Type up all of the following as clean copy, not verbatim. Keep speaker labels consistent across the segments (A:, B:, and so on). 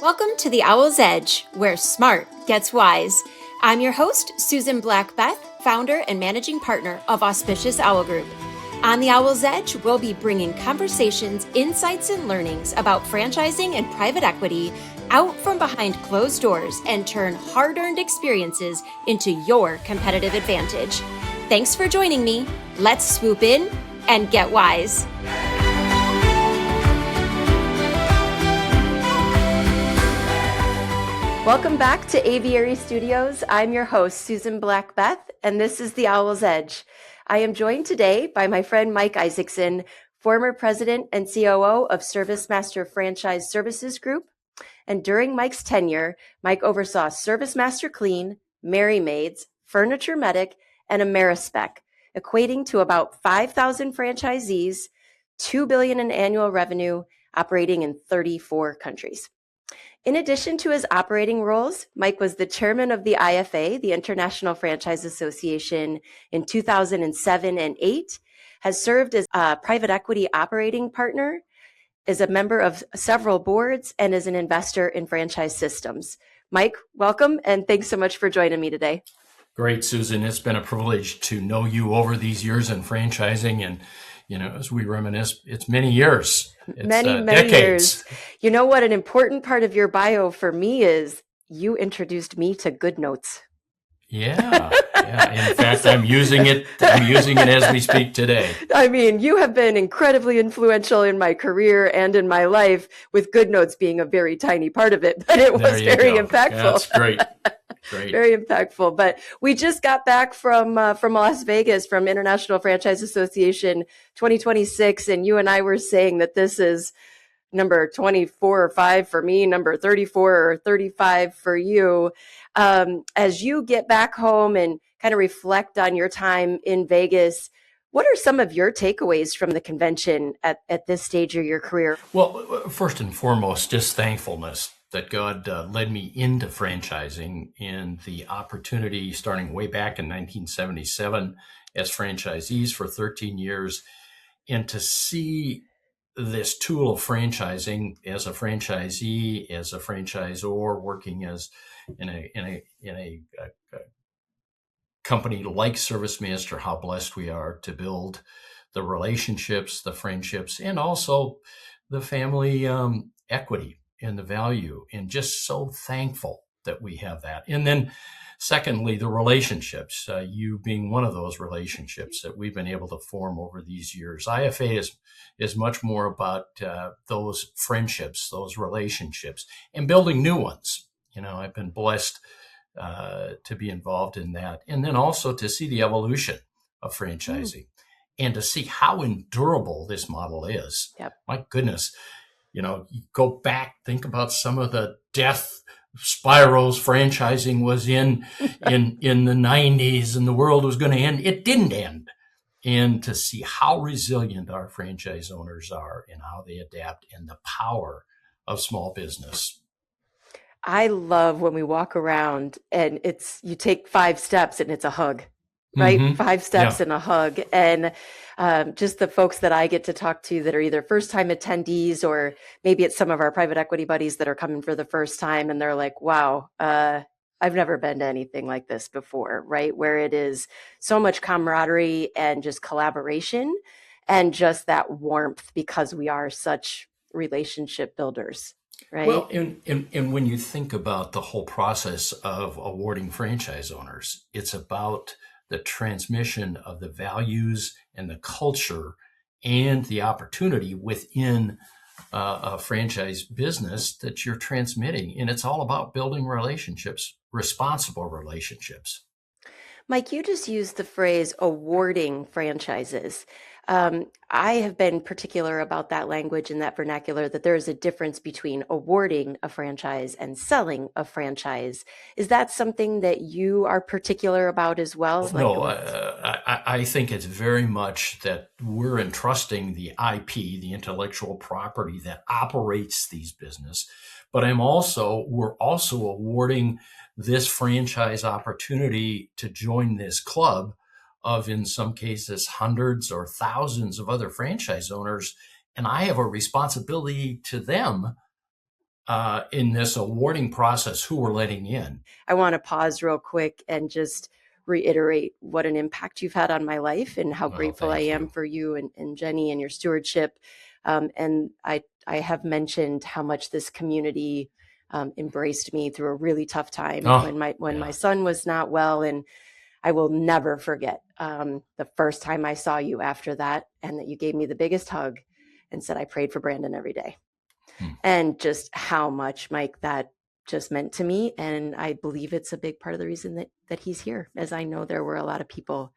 A: Welcome to the Owl's Edge, where smart gets wise. I'm your host, Susan Black-Beth, founder and managing partner of Auspicious Owl Group. On the Owl's Edge, we'll be bringing conversations, insights, and learnings about franchising and private equity out from behind closed doors and turn hard-earned experiences into your competitive advantage. Thanks for joining me. Let's swoop in and get wise. Welcome back to Aviary Studios. I'm your host, Susan Black-Beth, and this is the Owl's Edge. I am joined today by my friend Mike Isakson, former president and COO of ServiceMaster Franchise Services Group. And during Mike's tenure, Mike oversaw ServiceMaster Clean, Merry Maids, Furniture Medic, and Amerispec, equating to about 5,000 franchisees, $2 billion in annual revenue, operating in 34 countries. In addition to his operating roles, Mike was the chairman of the IFA, the International Franchise Association, in 2007 and 8, has served as a private equity operating partner, is a member of several boards, and is an investor in franchise systems. Mike, welcome, and thanks so much for joining me today.
B: Great, Susan. It's been a privilege to know you over these years in franchising. And, as we reminisce, it's many years. It's
A: many
B: decades.
A: Years. You know what? An important part of your bio for me is you introduced me to GoodNotes.
B: Yeah. In fact, I'm using it as we speak today.
A: I mean, you have been incredibly influential in my career and in my life, with GoodNotes being a very tiny part of it, but it was very impactful.
B: That's great. Great.
A: Very impactful. But we just got back from Las Vegas, from International Franchise Association 2026, and you and I were saying that this is number 24 or 5 for me, number 34 or 35 for you. As you get back home and kind of reflect on your time in Vegas, what are some of your takeaways from the convention at this stage of your career?
B: Well, first and foremost, just thankfulness that God led me into franchising, and the opportunity starting way back in 1977 as franchisees for 13 years, and to see this tool of franchising as a franchisee, as a franchisor, working as in a company like ServiceMaster, how blessed we are to build the relationships, the friendships, and also the family equity and the value, and just so thankful that we have that. And then secondly, the relationships, you being one of those relationships that we've been able to form over these years. IFA is much more about those friendships, those relationships, and building new ones. I've been blessed to be involved in that. And then also to see the evolution of franchising and to see how endurable this model is.
A: Yep.
B: My goodness. You go back, think about some of the death spirals franchising was in the 90s, and the world was going to end. It didn't end. And to see how resilient our franchise owners are and how they adapt, and the power of small business.
A: I love when we walk around and you take 5 steps and it's a hug, right?
B: Mm-hmm.
A: 5 steps and a hug. And just the folks that I get to talk to that are either first-time attendees, or maybe it's some of our private equity buddies that are coming for the first time, and they're like, wow, I've never been to anything like this before, right? Where it is so much camaraderie and just collaboration and just that warmth, because we are such relationship builders, right?
B: Well, and when you think about the whole process of awarding franchise owners, it's about the transmission of the values and the culture and the opportunity within a franchise business that you're transmitting. And it's all about building relationships, responsible relationships.
A: Mike, you just used the phrase awarding franchises. I have been particular about that language and that vernacular, that there is a difference between awarding a franchise and selling a franchise. Is that something that you are particular about as well?
B: No, I think it's very much that we're entrusting the IP, the intellectual property that operates these business. But we're also awarding this franchise opportunity to join this club of, in some cases, hundreds or thousands of other franchise owners. And I have a responsibility to them in this awarding process who we're letting in.
A: I want to pause real quick and just reiterate what an impact you've had on my life and how grateful I am for you and Jenny and your stewardship. And I have mentioned how much this community embraced me through a really tough time when my son was not well. And I will never forget the first time I saw you after that, and that you gave me the biggest hug and said, I prayed for Brandon every day. And just how much, Mike, that just meant to me. And I believe it's a big part of the reason that he's here, as I know there were a lot of people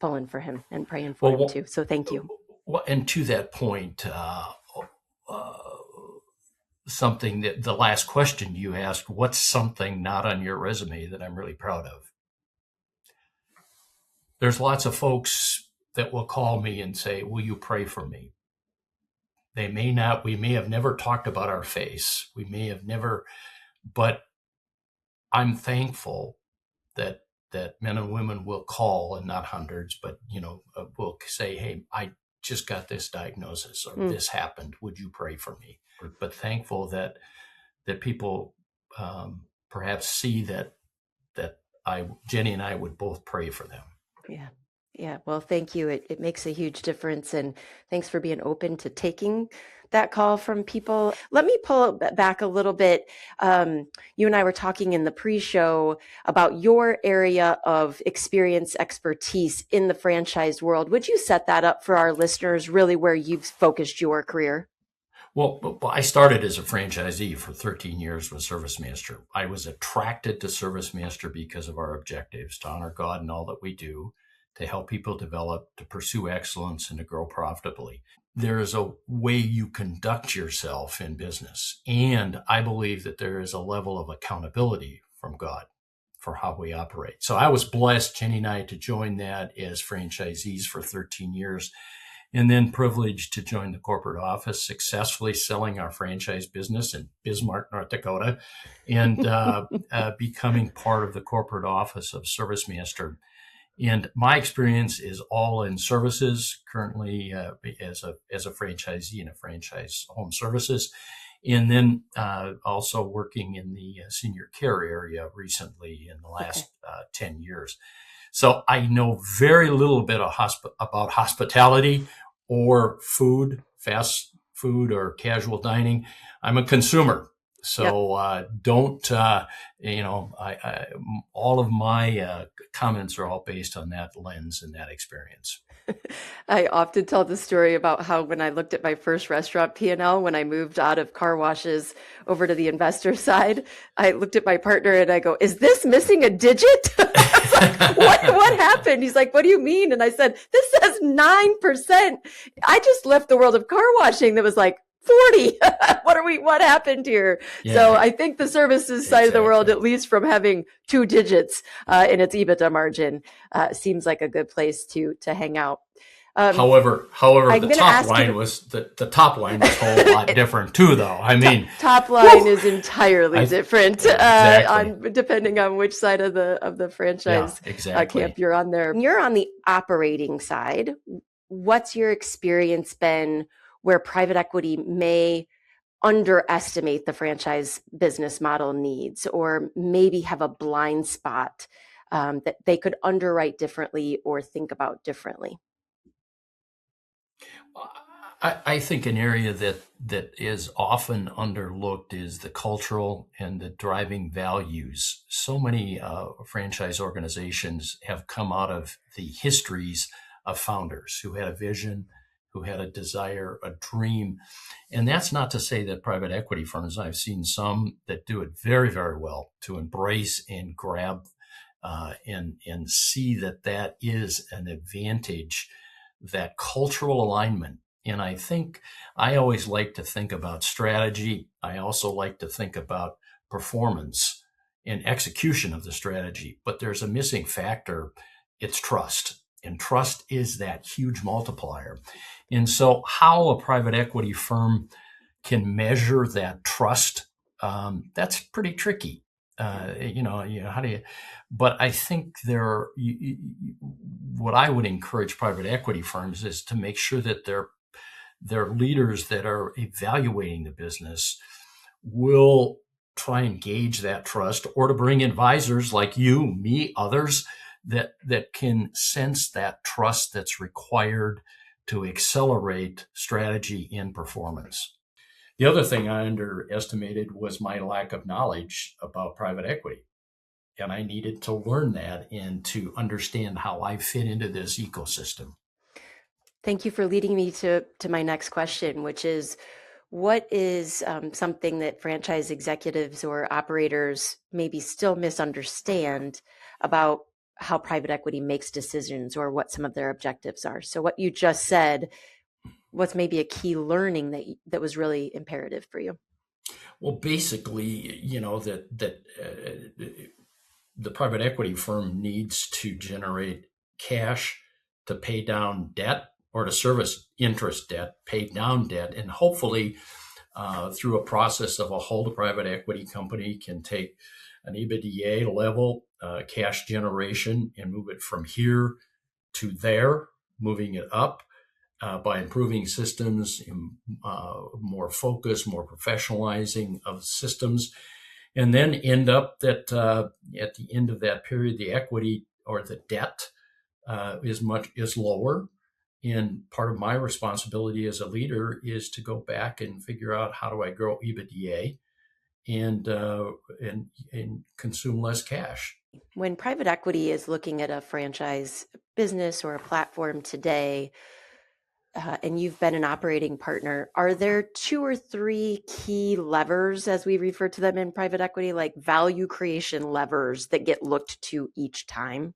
A: pulling for him and praying for him too. So thank you.
B: Well, and to that point, something that the last question you asked, what's something not on your resume that I'm really proud of? There's lots of folks that will call me and say, will you pray for me? They may not, we may have never talked about our face. We may have never, but I'm thankful that men and women will call, and not hundreds, but, will say, hey, I just got this diagnosis, or this happened. Would you pray for me? But thankful that people perhaps see that Jenny and I would both pray for them.
A: Yeah. Yeah. Well, thank you. It makes a huge difference. And thanks for being open to taking that call from people. Let me pull it back a little bit. You and I were talking in the pre-show about your area of experience, expertise in the franchise world. Would you set that up for our listeners, really where you've focused your career?
B: Well, I started as a franchisee for 13 years with ServiceMaster. I was attracted to ServiceMaster because of our objectives: to honor God in all that we do, to help people develop, to pursue excellence, and to grow profitably. There is a way you conduct yourself in business. And I believe that there is a level of accountability from God for how we operate. So I was blessed, Jenny and I, to join that as franchisees for 13 years. And then privileged to join the corporate office, successfully selling our franchise business in Bismarck, North Dakota, and becoming part of the corporate office of ServiceMaster. And my experience is all in services, currently as a franchisee in a franchise home services, and then also working in the senior care area recently in the last 10 years. So I know very little bit about hospitality or food, fast food or casual dining. I'm a consumer. So all of my comments are all based on that lens and that experience.
A: I often tell the story about how when I looked at my first restaurant P&L, when I moved out of car washes over to the investor side, I looked at my partner and I go, is this missing a digit? What happened? He's like, what do you mean? And I said, this says 9%. I just left the world of car washing that was like 40. What happened here? Yeah. So I think the services side of the world, at least from having 2 digits in its EBITDA margin, seems like a good place to hang out.
B: However, the top line was a whole lot different too, though. I mean,
A: top line is entirely different, depending on which side of the franchise camp you're on there. You're on the operating side. What's your experience been where private equity may underestimate the franchise business model needs, or maybe have a blind spot that they could underwrite differently or think about differently?
B: I think an area that is often underlooked is the cultural and the driving values. So many franchise organizations have come out of the histories of founders who had a vision, who had a desire, a dream. And that's not to say that private equity firms, I've seen some that do it very, very well to embrace and grab and see that is an advantage, that cultural alignment. And I think I always like to think about strategy. I also like to think about performance and execution of the strategy. But there's a missing factor. It's trust. And trust is that huge multiplier. And so how a private equity firm can measure that trust, that's pretty tricky. How do you, but I think what I would encourage private equity firms is to make sure that their leaders that are evaluating the business will try and gauge that trust, or to bring advisors like you, me, others that can sense that trust that's required to accelerate strategy and performance. The other thing I underestimated was my lack of knowledge about private equity. And I needed to learn that and to understand how I fit into this ecosystem.
A: Thank you for leading me to my next question, which is, what is something that franchise executives or operators maybe still misunderstand about how private equity makes decisions or what some of their objectives are? So what you just said, what's maybe a key learning that was really imperative for you?
B: Well, basically, that the private equity firm needs to generate cash to pay down debt or to service interest debt, pay down debt, and hopefully through a process of a hold, a private equity company can take an EBITDA level cash generation and move it from here to there, moving it up by improving systems, more focus, more professionalizing of systems, and then end up that at the end of that period, the equity or the debt is lower. And part of my responsibility as a leader is to go back and figure out how do I grow EBITDA and consume less cash.
A: When private equity is looking at a franchise business or a platform today, and you've been an operating partner, are there 2 or 3 key levers, as we refer to them in private equity, like value creation levers that get looked to each time?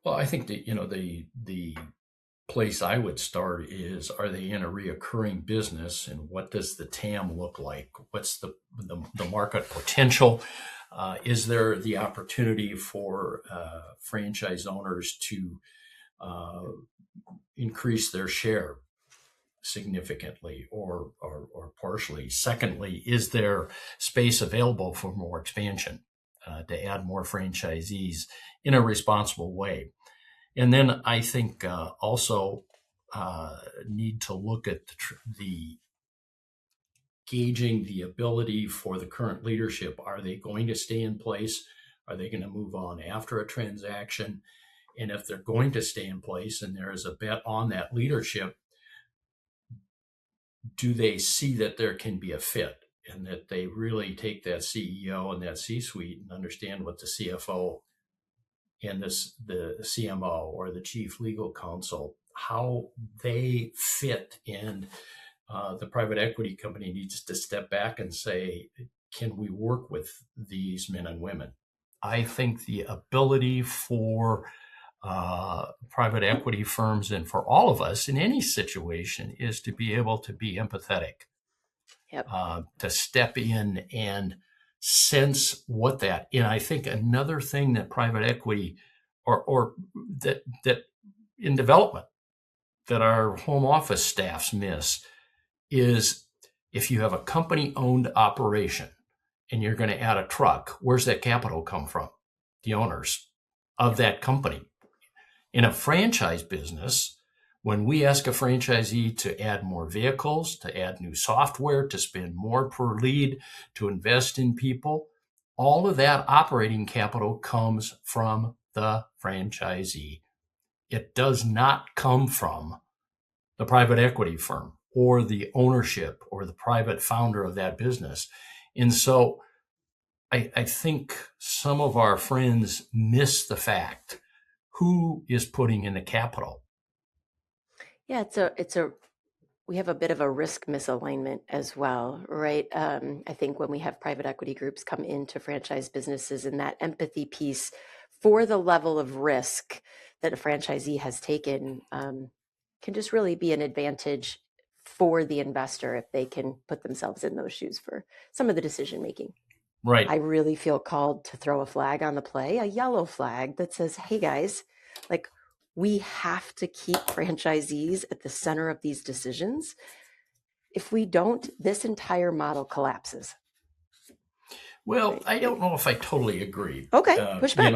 B: Well, I think that the place I would start is, are they in a reoccurring business, and what does the TAM look like? What's the market potential? Is there the opportunity for franchise owners to increase their share significantly or partially? Secondly, is there space available for more expansion to add more franchisees in a responsible way? And then I think also need to look at the gauging the ability for the current leadership. Are they going to stay in place? Are they going to move on after a transaction? And if they're going to stay in place and there is a bet on that leadership, do they see that there can be a fit and that they really take that CEO and that C-suite and understand what the CFO and the CMO or the chief legal counsel, how they fit, and the private equity company needs to step back and say, can we work with these men and women? I think the ability for private equity firms and for all of us in any situation is to be able to be empathetic,
A: Yep.
B: To step in and sense what that. And I think another thing that private equity or that in development that our home office staffs miss is, if you have a company owned operation and you're going to add a truck, where's that capital come from? The owners of that company. In a franchise business, when we ask a franchisee to add more vehicles, to add new software, to spend more per lead, to invest in people, all of that operating capital comes from the franchisee. It does not come from the private equity firm or the ownership or the private founder of that business. And so I think some of our friends miss the fact, who is putting in the capital?
A: Yeah, we have a bit of a risk misalignment as well, right? I think when we have private equity groups come into franchise businesses, and that empathy piece for the level of risk that a franchisee has taken can just really be an advantage for the investor if they can put themselves in those shoes for some of the decision making.
B: Right.
A: I really feel called to throw a flag on the play, a yellow flag that says, hey guys, like, we have to keep franchisees at the center of these decisions. If we don't, this entire model collapses.
B: Well, right. I don't know if I totally agree.
A: Okay, push back.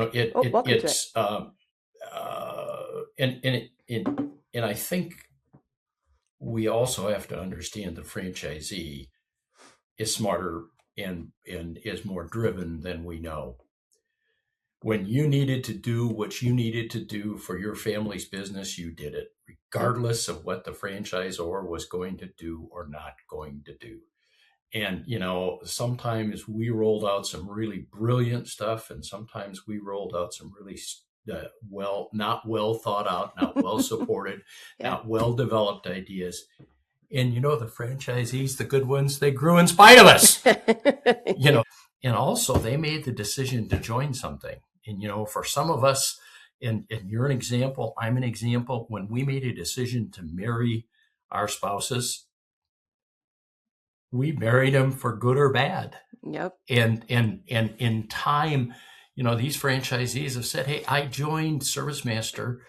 B: And I think we also have to understand the franchisee is smarter and is more driven than we know. When you needed to do what you needed to do for your family's business, you did it, regardless of what the franchisor was going to do or not going to do. And, sometimes we rolled out some really brilliant stuff, and sometimes we rolled out some really not well thought out, not well supported,
A: Yeah.
B: not well developed ideas. And, the franchisees, the good ones, they grew in spite of us, and also they made the decision to join something. And, for some of us, and you're an example, I'm an example, when we made a decision to marry our spouses, we married them for good or bad.
A: Yep.
B: And in time, these franchisees have said, hey, I joined ServiceMaster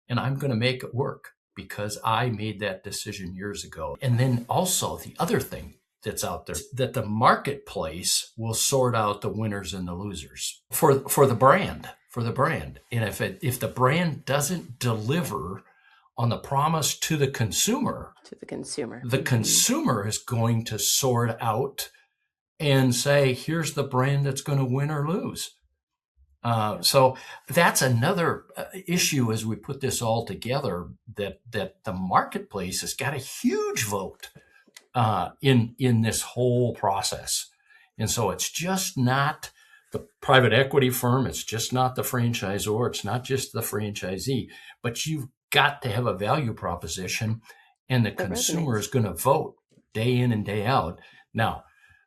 B: and I'm going to make it work because I made that decision years ago. And then also the other thing that's out there, that the marketplace will sort out the winners and the losers for the brand. And if the brand doesn't deliver on the promise to the consumer, the consumer is going to sort out and say, here's the brand that's going to win or lose. So that's another issue as we put this all together, that the marketplace has got a huge vote in this whole process. And so it's just not the private equity firm, it's just not the franchisor, it's not just the franchisee, but you've got to have a value proposition, and the consumer is going to vote day in and day out. Now,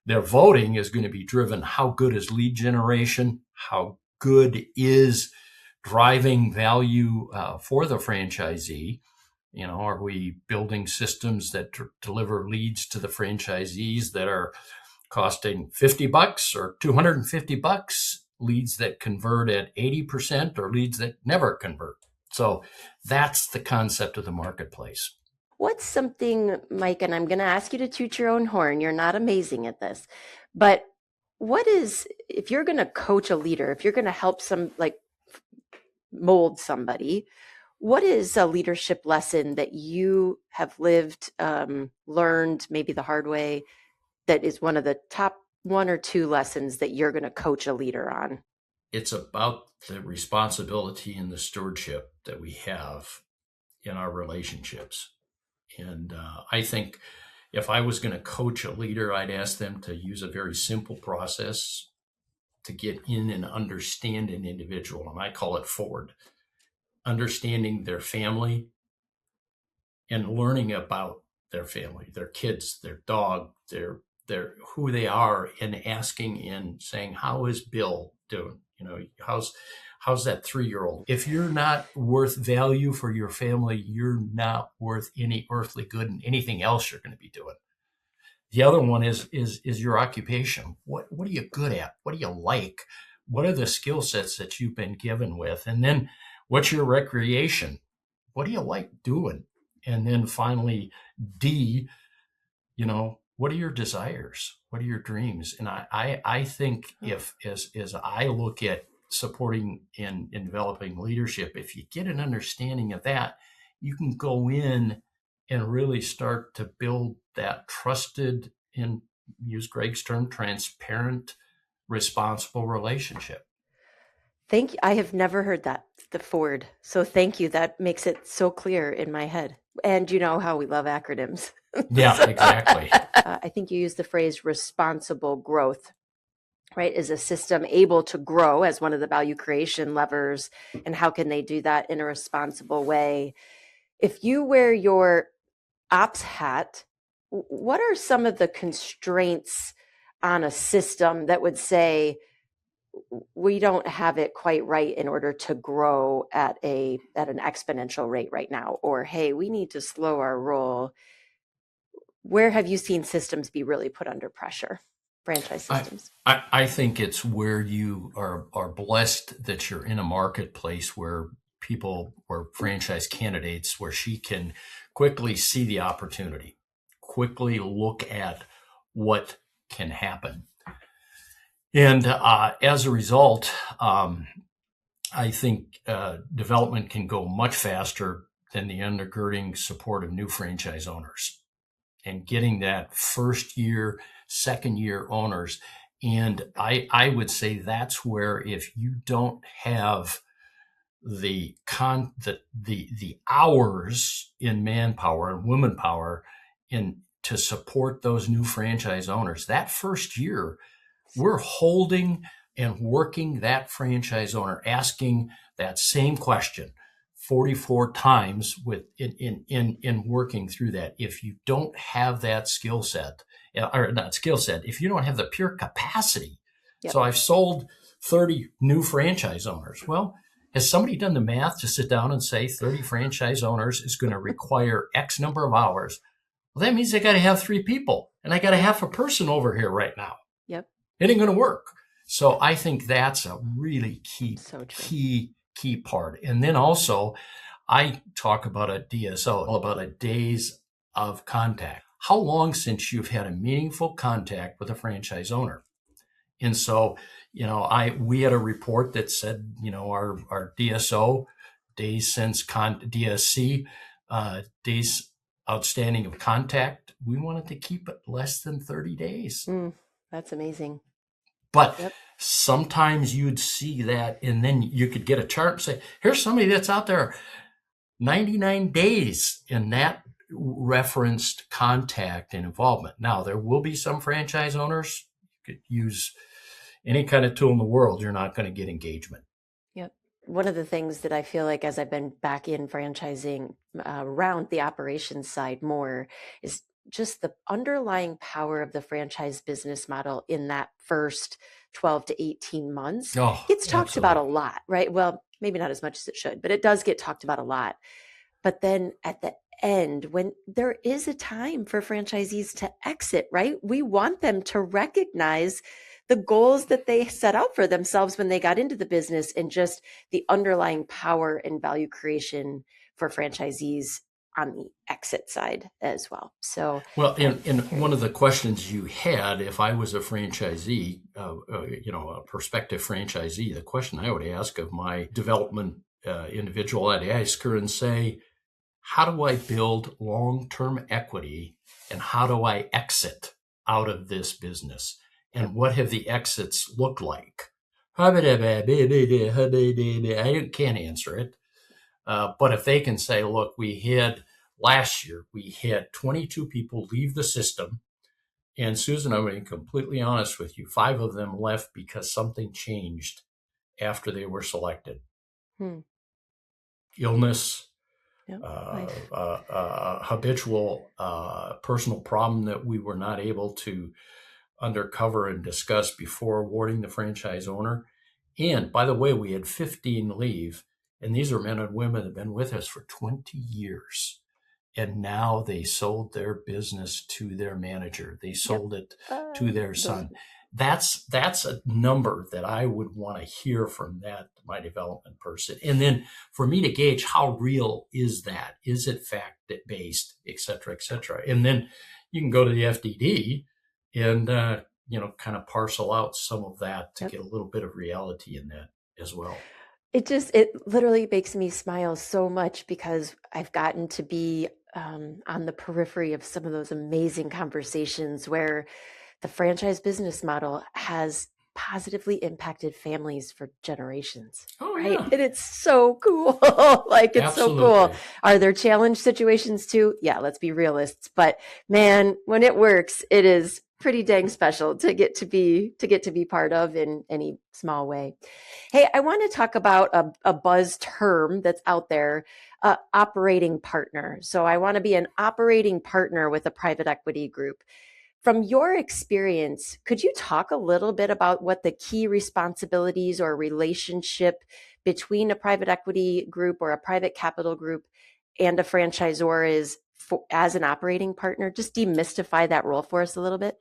B: their voting is going to be driven, how good is lead generation? How good is driving value for the franchisee? Are we building systems that deliver leads to the franchisees that are costing $50 or $250, leads that convert at 80% or leads that never convert? So that's the concept of the marketplace.
A: What's something, Mike, and I'm going to ask you to toot your own horn, you're not amazing at this, but if you're going to coach a leader, if you're going to help mold somebody, what is a leadership lesson that you have lived, learned, maybe the hard way, that is one of the top 1 or 2 lessons that you're going to coach a leader on?
B: It's about the responsibility and the stewardship that we have in our relationships. And I think if I was going to coach a leader, I'd ask them to use a very simple process to get in and understand an individual. And I call it forward. Understanding their family and learning about their family, their kids, their dog, their who they are, and asking and saying, how is Bill doing? How's that 3-year-old? If you're not worth value for your family, you're not worth any earthly good in anything else you're going to be doing. The other one is your occupation. What are you good at? What do you like? What are the skill sets that you've been given with? And then what's your recreation? What do you like doing? And then finally, D, what are your desires? What are your dreams? And I think if, as I look at supporting and developing leadership, if you get an understanding of that, you can go in and really start to build that trusted, and use Greg's term, transparent, responsible relationship.
A: Thank you. I have never heard that, the Ford. So thank you. That makes it so clear in my head. And you know how we love acronyms.
B: Yeah, exactly.
A: I think you used the phrase responsible growth, right? Is a system able to grow as one of the value creation levers? And how can they do that in a responsible way? If you wear your ops hat, what are some of the constraints on a system that would say, we don't have it quite right in order to grow at an exponential rate right now, or hey, we need to slow our roll? Where have you seen systems be really put under pressure, franchise systems?
B: I think it's where you are blessed that you're in a marketplace where franchise candidates, where she can quickly see the opportunity, quickly look at what can happen. And as a result, I think development can go much faster than the undergirding support of new franchise owners. and getting that first year, second year owners. And I would say that's where, if you don't have the hours in manpower and woman power in to support those new franchise owners, that first year, we're holding and working that franchise owner, asking that same question 44 times in working through that. If you don't have that skill set, or not skill set, if you don't have the pure capacity.
A: Yep.
B: So I've sold 30 new franchise owners. Well, has somebody done the math to sit down and say 30 franchise owners is going to require X number of hours? Well, that means I got to have 3 people, and I got to have a person over here right now.
A: Yep.
B: It ain't going to work. So I think that's a really key part. And then also, I talk about a DSO, about a days of contact. How long since you've had a meaningful contact with a franchise owner? And so, we had a report that said, our DSO, days since DSC, days outstanding of contact, we wanted to keep it less than 30 days.
A: That's amazing.
B: But sometimes you'd see that, and then you could get a chart and say, here's somebody that's out there 99 days in that referenced contact and involvement. Now, there will be some franchise owners, you could use any kind of tool in the world, you're not going to get engagement.
A: Yep. One of the things that I feel like, as I've been back in franchising around the operations side more, is just the underlying power of the franchise business model in that first 12 to 18 months. It's talked about a lot, right? Well, maybe not as much as it should, but it does get talked about a lot. But then at the end, when there is a time for franchisees to exit, right? We want them to recognize the goals that they set out for themselves when they got into the business, and just the underlying power and value creation for franchisees on the exit side as well. So,
B: well, and one of the questions you had, if I was a franchisee, a prospective franchisee, the question I would ask of my development individual, I'd ask her and say, how do I build long-term equity, and how do I exit out of this business? And what have the exits looked like? I can't answer it. But if they can say, look, last year, we had 22 people leave the system. And Susan, I'm being completely honest with you, 5 of them left because something changed after they were selected. Illness, habitual personal problem that we were not able to undercover and discuss before awarding the franchise owner. And by the way, we had 15 leave, and these are men and women that have been with us for 20 years. And now they sold their business to their manager. They sold it to their son. That's a number that I would want to hear from my development person. And then for me to gauge, how real is that? Is it fact-based, et cetera, et cetera? And then you can go to the FDD and, kind of parcel out some of that to get a little bit of reality in that as well.
A: It literally makes me smile so much, because I've gotten to be on the periphery of some of those amazing conversations where the franchise business model has positively impacted families for generations. Right?
B: Yeah.
A: And it's so cool. It's
B: Absolutely.
A: So cool. Are there challenge situations too? Yeah, let's be realists. But man, when it works, it is pretty dang special to get to be part of in any small way. Hey, I want to talk about a buzz term that's out there, operating partner. So I want to be an operating partner with a private equity group. From your experience, could you talk a little bit about what the key responsibilities or relationship between a private equity group or a private capital group and a franchisor is as an operating partner? Just demystify that role for us a little bit.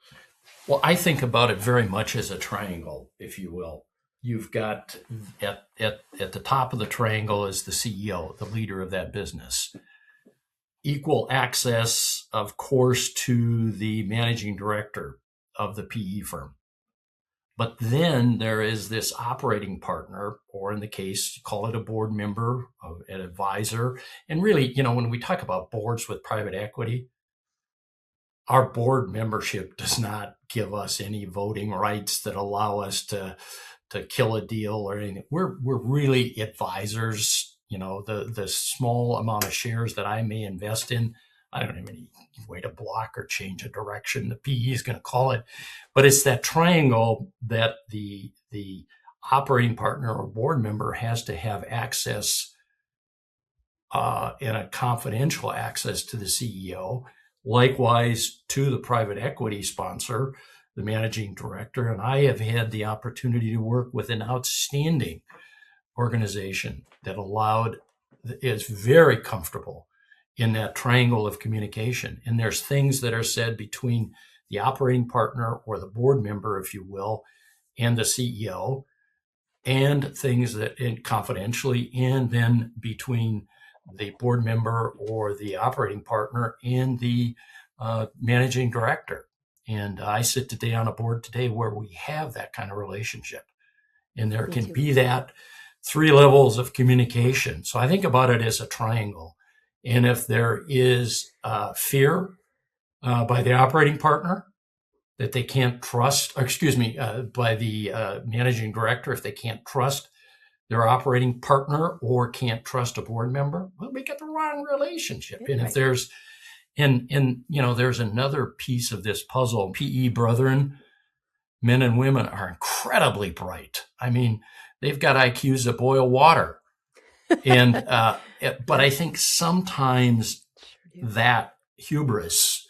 B: Well, I think about it very much as a triangle, if you will. You've got at the top of the triangle is the CEO, the leader of that business. Equal access, of course, to the managing director of the PE firm. But then there is this operating partner, or in the case, call it a board member, an advisor. And really, when we talk about boards with private equity, our board membership does not give us any voting rights that allow us to kill a deal or anything. We're really advisors. The small amount of shares that I may invest in, I don't have any way to block or change a direction. The PE is going to call it, but it's that triangle that the operating partner or board member has to have access and a confidential access to the CEO, likewise to the private equity sponsor, the managing director. And I have had the opportunity to work with an outstanding organization that is very comfortable in that triangle of communication. And there's things that are said between the operating partner or the board member, if you will, and the CEO, and things that confidentially, and then between the board member or the operating partner and the managing director. And I sit today on a board today where we have that kind of relationship. And there can be that 3 levels of communication. So I think about it as a triangle. And if there is fear by the operating partner that they can't trust, by the managing director, if they can't trust their operating partner or can't trust a board member, well, we get the wrong relationship. And if there's, there's another piece of this puzzle. PE brethren, men and women, are incredibly bright. I mean, they've got IQs that boil water. And, but I think sometimes that hubris,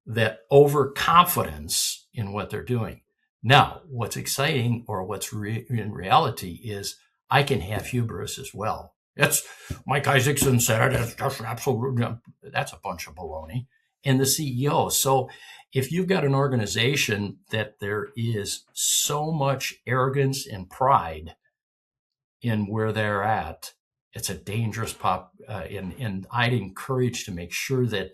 B: that overconfidence in what they're doing. Now, what's exciting, or what's in reality, is I can have hubris as well. That's Mike Isakson said it. That's a bunch of baloney. And the CEO. So if you've got an organization that there is so much arrogance and pride in where they're at, it's a dangerous and I'd encourage to make sure that.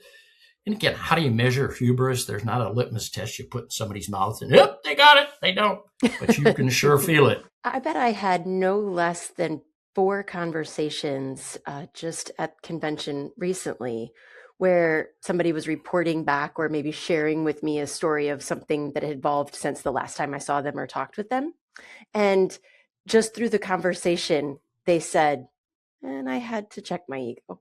B: And again, how do you measure hubris? There's not a litmus test you put in somebody's mouth and, yep, they got it. They don't. But you can sure feel it.
A: I bet I had no less than 4 conversations just at convention recently where somebody was reporting back or maybe sharing with me a story of something that had evolved since the last time I saw them or talked with them. And just through the conversation, they said, and I had to check my ego.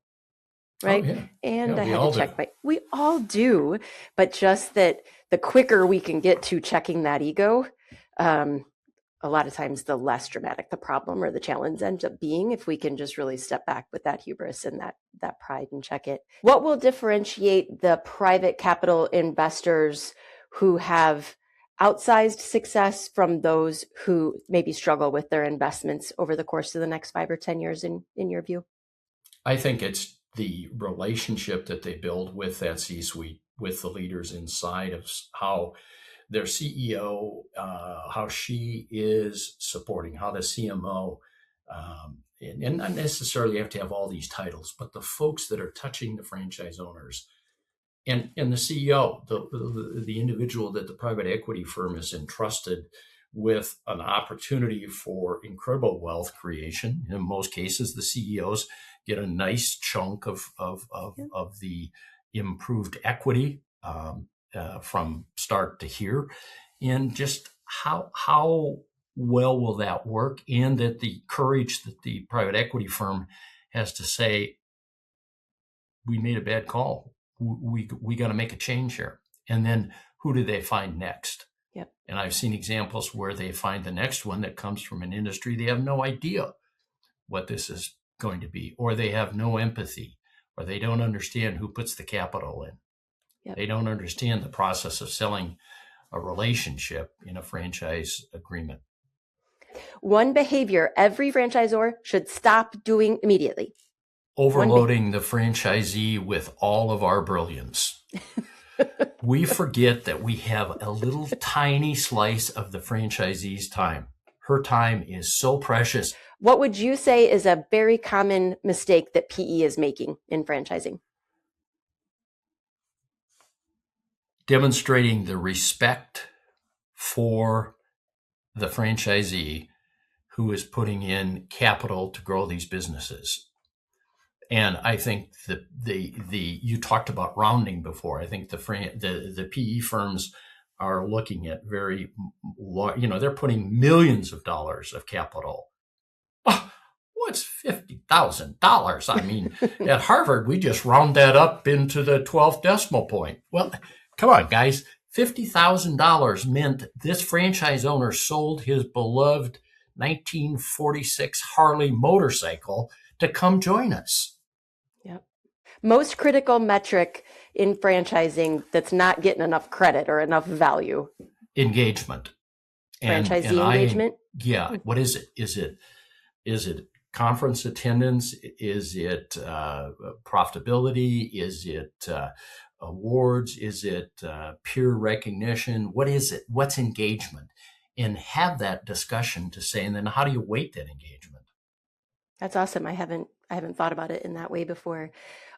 A: Right.
B: Oh, yeah.
A: And I had to check we all do, but just that the quicker we can get to checking that ego, a lot of times the less dramatic the problem or the challenge ends up being, if we can just really step back with that hubris and that pride and check it. What will differentiate the private capital investors who have outsized success from those who maybe struggle with their investments over the course of the next 5 or 10 years in your view?
B: I think it's the relationship that they build with that C-suite, with the leaders inside, of how their CEO, how she is supporting, how the CMO, and not necessarily have to have all these titles, but the folks that are touching the franchise owners and the CEO, the individual that the private equity firm is entrusted with an opportunity for incredible wealth creation. In most cases, the CEOs get a nice chunk of the improved equity from start to here. And just how well will that work? And that the courage that the private equity firm has to say, we made a bad call. We got to make a change here. And then who do they find next?
A: Yep.
B: And I've seen examples where they find the next one that comes from an industry they have no idea what this is going to be, or they have no empathy, or they don't understand who puts the capital in. Yep. They don't understand the process of selling a relationship in a franchise agreement.
A: One behavior every franchisor should stop doing immediately.
B: Overloading the franchisee with all of our brilliance. We forget that we have a little tiny slice of the franchisee's time. Her time is so precious.
A: What would you say is a very common mistake that PE is making in franchising?
B: Demonstrating the respect for the franchisee who is putting in capital to grow these businesses. And I think you talked about rounding before. I think the PE firms are looking at they're putting millions of dollars of capital. Oh, what's $50,000? I mean, at Harvard, we just round that up into the 12th decimal point. Well, come on, guys. $50,000 meant this franchise owner sold his beloved 1946 Harley motorcycle to come join us.
A: Yep. Most critical metric in franchising that's not getting enough credit or enough value.
B: Engagement.
A: Franchisee engagement?
B: Yeah. What is it? Is it conference attendance? Is it profitability? Is it awards? Is it peer recognition? What is it? What's engagement? And have that discussion to say, and then how do you weight that engagement?
A: That's awesome. I haven't thought about it in that way before.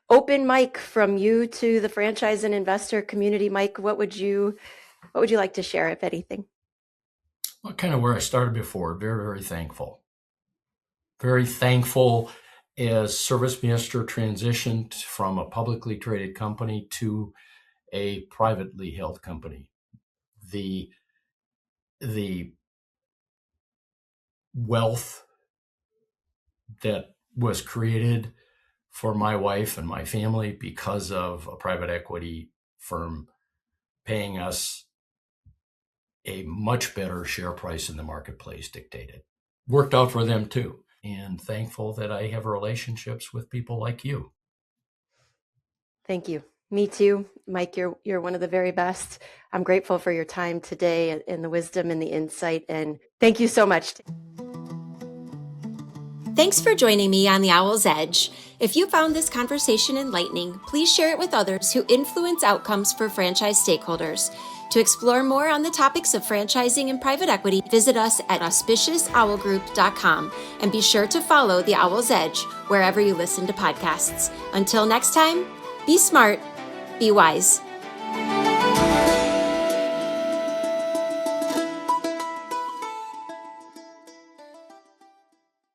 A: Open mic from you to the franchise and investor community. Mike, what would you like to share, if anything?
B: Well, kind of where I started before. Very, very thankful. Very thankful as ServiceMaster transitioned from a publicly traded company to a privately held company. The wealth that was created for my wife and my family because of a private equity firm paying us a much better share price in the marketplace dictated. Worked out for them too. And thankful that I have relationships with people like you.
A: Thank you. Me too. Mike, you're one of the very best. I'm grateful for your time today and the wisdom and the insight. And thank you so much.
C: Thanks for joining me on the Owl's Edge. If you found this conversation enlightening, please share it with others who influence outcomes for franchise stakeholders. To explore more on the topics of franchising and private equity, visit us at auspiciousowlgroup.com and be sure to follow the Owl's Edge wherever you listen to podcasts. Until next time, be smart, be wise.